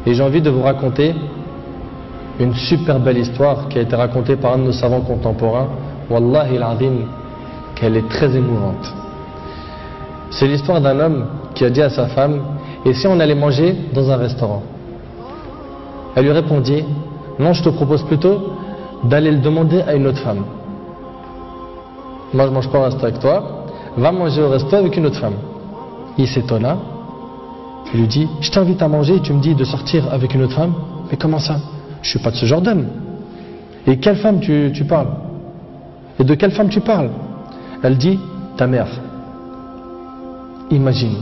Et j'ai envie de vous raconter une super belle histoire qui a été racontée par un de nos savants contemporains. Wallahi al-azim, qu'elle est très émouvante. C'est l'histoire d'un homme qui a dit à sa femme: et si on allait manger dans un restaurant? Elle lui répondit: non, je te propose plutôt d'aller le demander à une autre femme. Moi je mange pas au resto avec toi, va manger au resto avec une autre femme. Il s'étonna, il lui dit: je t'invite à manger et tu me dis de sortir avec une autre femme? Mais comment ça? Je suis pas de ce genre d'homme. Et quelle femme tu parles? Et de quelle femme tu parles? Elle dit: ta mère. Imagine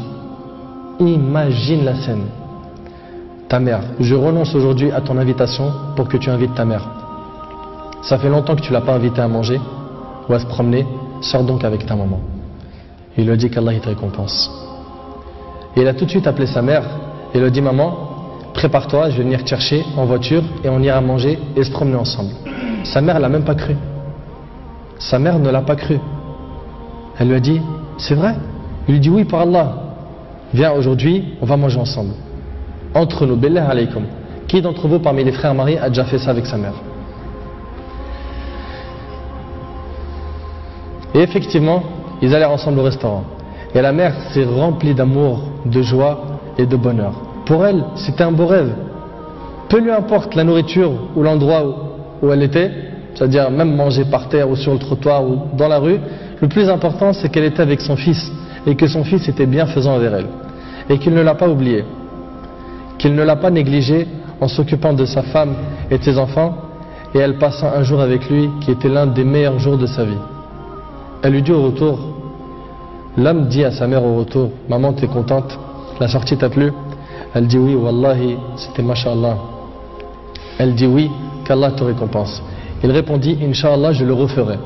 la scène. Ta mère, je renonce aujourd'hui à ton invitation pour que tu invites ta mère. Ça fait longtemps que tu l'as pas invitée à manger ou à se promener, sors donc avec ta maman. Il lui a dit qu'Allah il te récompense. Et il a tout de suite appelé sa mère et lui a dit: maman, prépare-toi, je vais venir te chercher en voiture et on ira manger et se promener ensemble. Sa mère l'a même pas cru. Sa mère ne l'a pas cru. Elle lui a dit: c'est vrai? Il lui dit: oui, par Allah. Viens aujourd'hui, on va manger ensemble. Entre nous, billah alaykum. Qui d'entre vous parmi les frères mariés a déjà fait ça avec sa mère? Et effectivement, ils allèrent ensemble au restaurant. Et la mère s'est remplie d'amour, de joie et de bonheur. Pour elle, c'était un beau rêve. Peu lui importe la nourriture ou l'endroit où elle était, c'est-à-dire même manger par terre ou sur le trottoir ou dans la rue, le plus important c'est qu'elle était avec son fils et que son fils était bienfaisant envers elle. Et qu'il ne l'a pas oublié, qu'il ne l'a pas négligé en s'occupant de sa femme et de ses enfants, et elle passa un jour avec lui qui était l'un des meilleurs jours de sa vie. Elle lui dit au retour, l'homme dit à sa mère au retour: maman, t'es contente? La sortie t'a plu? Elle dit: oui, wallahi, c'était mashallah. Elle dit: oui, qu'Allah te récompense. Il répondit: Inch'Allah, je le referai.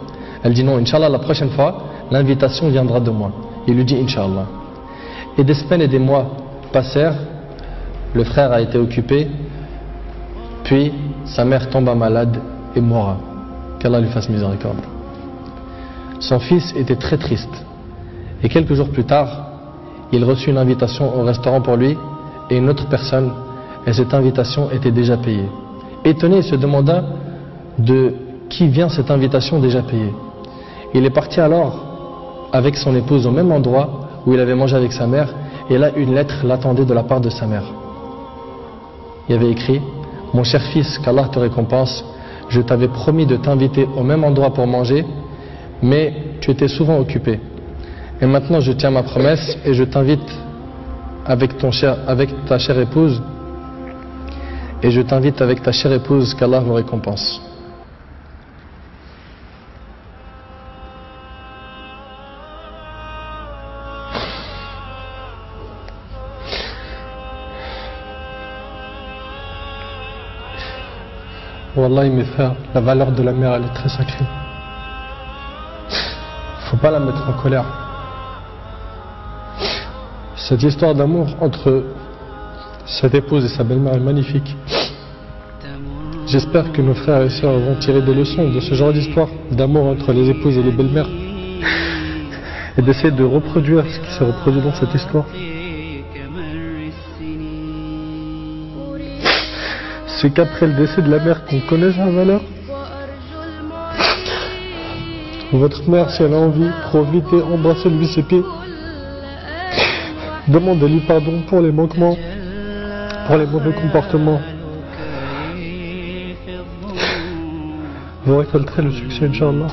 Elle dit: non, Inch'Allah, la prochaine fois, l'invitation viendra de moi. Il lui dit: Inch'Allah. Et des semaines et des mois passèrent, le frère a été occupé, puis sa mère tomba malade et mourra. Qu'Allah lui fasse miséricorde. Son fils était très triste. Et quelques jours plus tard, il reçut une invitation au restaurant pour lui et une autre personne, et cette invitation était déjà payée. Étonné, il se demanda de qui vient cette invitation déjà payée. Il est parti alors avec son épouse au même endroit où il avait mangé avec sa mère, et là une lettre l'attendait de la part de sa mère. Il y avait écrit: mon cher fils, qu'Allah te récompense, je t'avais promis de t'inviter au même endroit pour manger, mais tu étais souvent occupé. Et maintenant je tiens ma promesse et je t'invite avec ta chère épouse, et je t'invite avec ta chère épouse, qu'Allah vous récompense. Wallahi mes frères, la valeur de la mère elle est très sacrée. Faut pas la mettre en colère. Cette histoire d'amour entre cette épouse et sa belle-mère est magnifique. J'espère que nos frères et sœurs vont tirer des leçons de ce genre d'histoire d'amour entre les épouses et les belles-mères et d'essayer de reproduire ce qui s'est reproduit dans cette histoire. C'est qu'après le décès de la mère qu'on connaît sa valeur. Votre mère, si elle a envie, profitez, embrassez-lui ses pieds. Demandez-lui pardon pour les manquements, pour les mauvais comportements. Vous récolterez le succès, Inch'Allah.